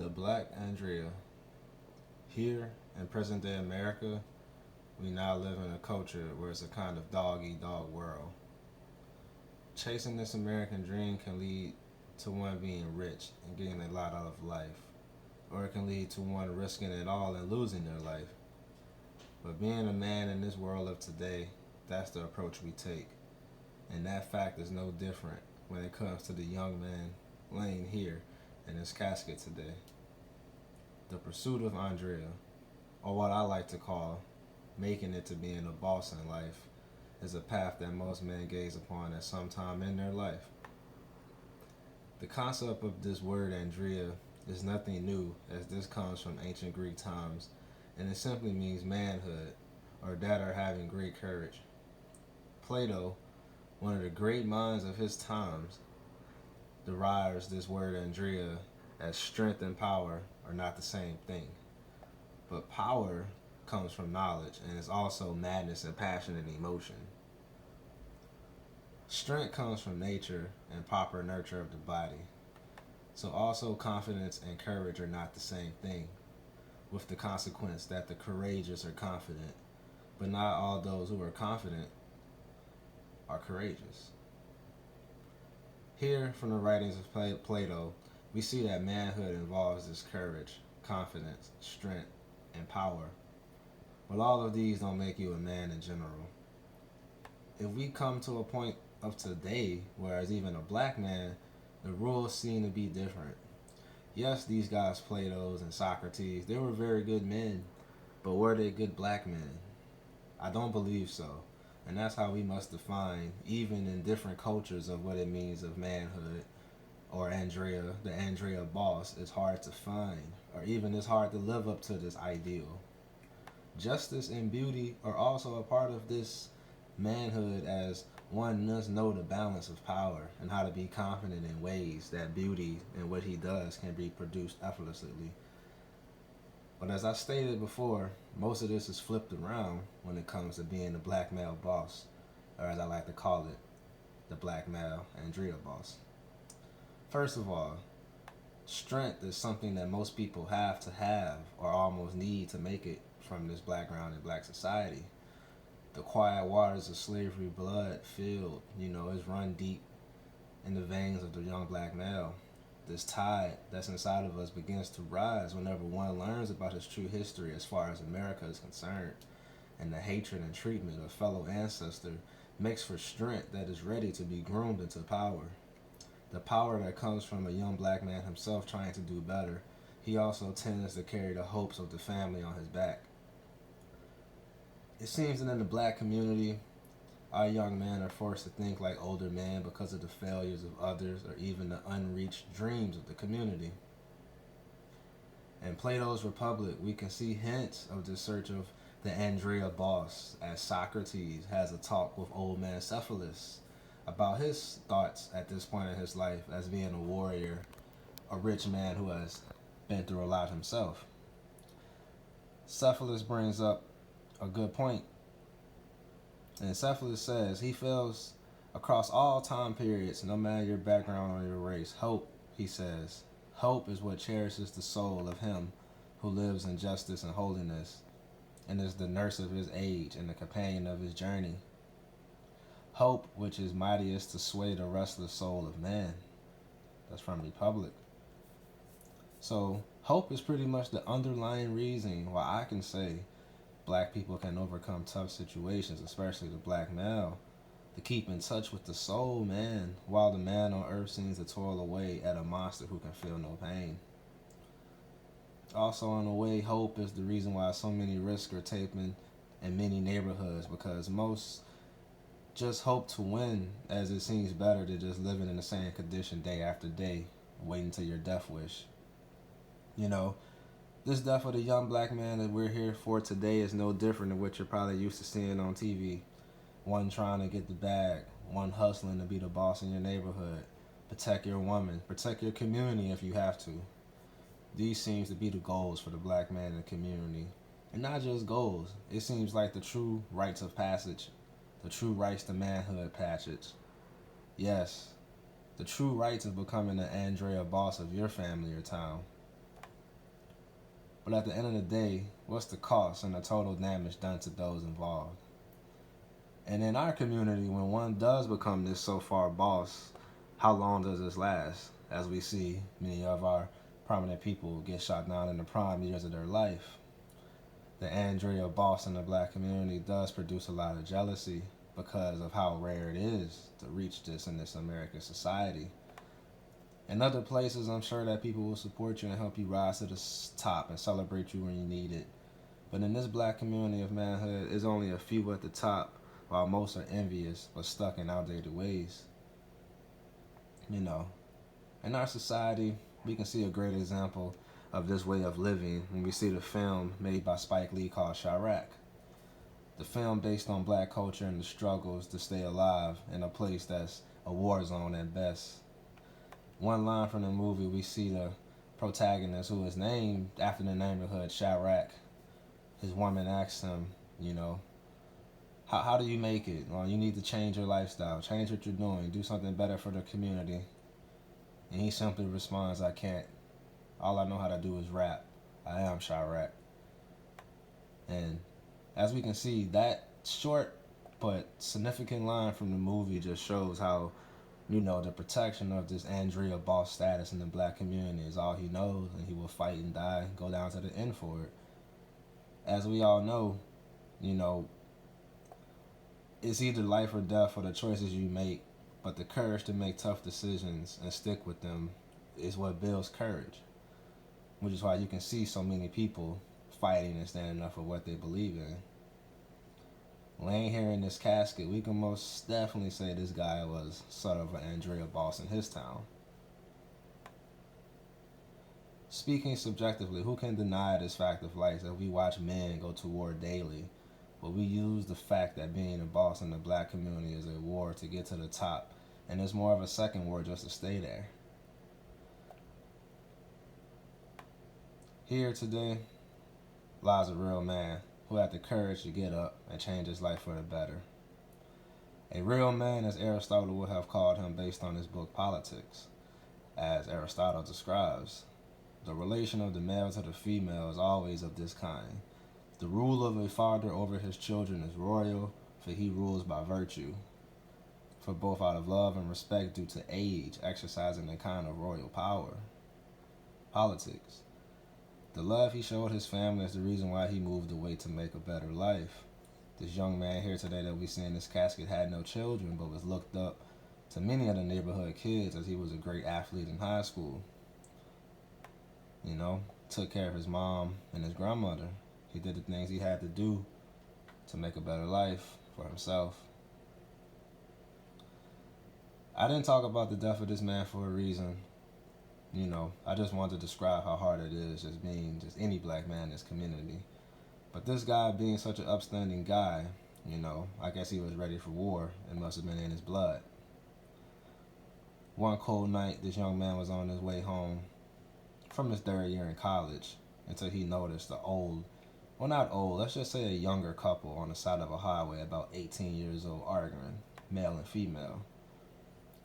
The Black Andrea. Here in present day America, we now live in a culture where it's a kind of dog eat dog world. Chasing this American dream can lead to one being rich and getting a lot out of life, or it can lead to one risking it all and losing their life. But being a man in this world of today, that's the approach we take. And that fact is no different when it comes to the young man laying here in his casket today. The pursuit of Andrea, or what I like to call making it to being a boss in life, is a path that most men gaze upon at some time in their life. The concept of this word Andrea is nothing new, as this comes from ancient Greek times, and it simply means manhood, or that or having great courage. Plato, one of the great minds of his times, derives this word Andrea as strength and power are not the same thing. But power comes from knowledge and is also madness and passion and emotion. Strength comes from nature and proper nurture of the body. So also confidence and courage are not the same thing, with the consequence that the courageous are confident, but not all those who are confident are courageous. Here, from the writings of Plato, we see that manhood involves this courage, confidence, strength, and power. But all of these don't make you a man in general. If we come to a point of today, whereas even a black man, the rules seem to be different. Yes, these guys, Plato's and Socrates, they were very good men, but were they good black men? I don't believe so. And that's how we must define, even in different cultures, of what it means of manhood, or Andrea, the Andrea boss, is hard to find, or even it's hard to live up to this ideal. Justice and beauty are also a part of this manhood, as one must know the balance of power and how to be confident in ways that beauty and what he does can be produced effortlessly. But as I stated before, most of this is flipped around when it comes to being the black male boss, or as I like to call it, the black male Andrea boss. First of all, strength is something that most people have or almost need to make it from this background in black society. The quiet waters of slavery blood filled, is run deep in the veins of the young black male. This tide that's inside of us begins to rise whenever one learns about his true history as far as America is concerned, and the hatred and treatment of fellow ancestors makes for strength that is ready to be groomed into power. The power that comes from a young black man himself trying to do better. He also tends to carry the hopes of the family on his back. It seems that in the black community, our young men are forced to think like older men because of the failures of others or even the unreached dreams of the community. In Plato's Republic, we can see hints of the search of the Andrea boss, as Socrates has a talk with old man Cephalus about his thoughts at this point in his life as being a warrior, a rich man who has been through a lot himself. Cephalus brings up a good point. And Cephalus says he feels across all time periods, no matter your background or your race, hope, he says. Hope is what cherishes the soul of him who lives in justice and holiness, and is the nurse of his age and the companion of his journey. Hope, which is mightiest to sway the restless soul of man. That's from Republic. So, hope is pretty much the underlying reason why I can say black people can overcome tough situations, especially the black male, to keep in touch with the soul, man, while the man on earth seems to toil away at a monster who can feel no pain. Also, in a way, hope is the reason why so many risks are taken in many neighborhoods, because most just hope to win, as it seems better than just living in the same condition day after day, waiting till your death wish. This death of the young black man that we're here for today is no different than what you're probably used to seeing on TV. One trying to get the bag, one hustling to be the boss in your neighborhood, protect your woman, protect your community if you have to. These seems to be the goals for the black man in the community. And not just goals, it seems like the true rites of passage, the true rights to manhood passage. Yes, the true rights of becoming the Andrea boss of your family or town. But at the end of the day, what's the cost and the total damage done to those involved? And in our community, when one does become this so far boss, how long does this last? As we see many of our prominent people get shot down in the prime years of their life. The Andreia boss in the black community does produce a lot of jealousy because of how rare it is to reach this in this American society. In other places, I'm sure that people will support you and help you rise to the top and celebrate you when you need it. But in this black community of manhood, it's only a few at the top, while most are envious but stuck in outdated ways. You know, in our society, we can see a great example of this way of living when we see the film made by Spike Lee called Chirac. The film based on black culture and the struggles to stay alive in a place that's a war zone at best. One line from the movie, we see the protagonist, who is named after the neighborhood Chirac. His woman asks him, you know, how do you make it? Well, you need to change your lifestyle, change what you're doing, do something better for the community. And he simply responds, I can't. All I know how to do is rap. I am Chirac. And as we can see, that short but significant line from the movie just shows how, you know, the protection of this Andreia boss status in the black community is all he knows, and he will fight and die, go down to the end for it. As we all know, you know, it's either life or death for the choices you make, but the courage to make tough decisions and stick with them is what builds courage, which is why you can see so many people fighting and standing up for what they believe in. Laying here in this casket, we can most definitely say this guy was sort of an Andreia boss in his town. Speaking subjectively, who can deny this fact of life that we watch men go to war daily, but we use the fact that being a boss in the black community is a war to get to the top, and it's more of a second war just to stay there. Here today lies a real man who had the courage to get up and change his life for the better. A real man, as Aristotle would have called him based on his book Politics. As Aristotle describes, the relation of the male to the female is always of this kind. The rule of a father over his children is royal, for he rules by virtue, for both out of love and respect due to age, exercising a kind of royal power. Politics. The love he showed his family is the reason why he moved away to make a better life. This young man here today that we see in this casket had no children, but was looked up to many of the neighborhood kids as he was a great athlete in high school. You know, took care of his mom and his grandmother. He did the things he had to do to make a better life for himself. I didn't talk about the death of this man for a reason. You know, I just wanted to describe how hard it is just being just any black man in this community. But this guy being such an upstanding guy, you know, I guess he was ready for war. It must have been in his blood. One cold night, this young man was on his way home from his third year in college until he noticed the old, well, not old, let's just say a younger couple on the side of a highway, about 18 years old, arguing, male and female.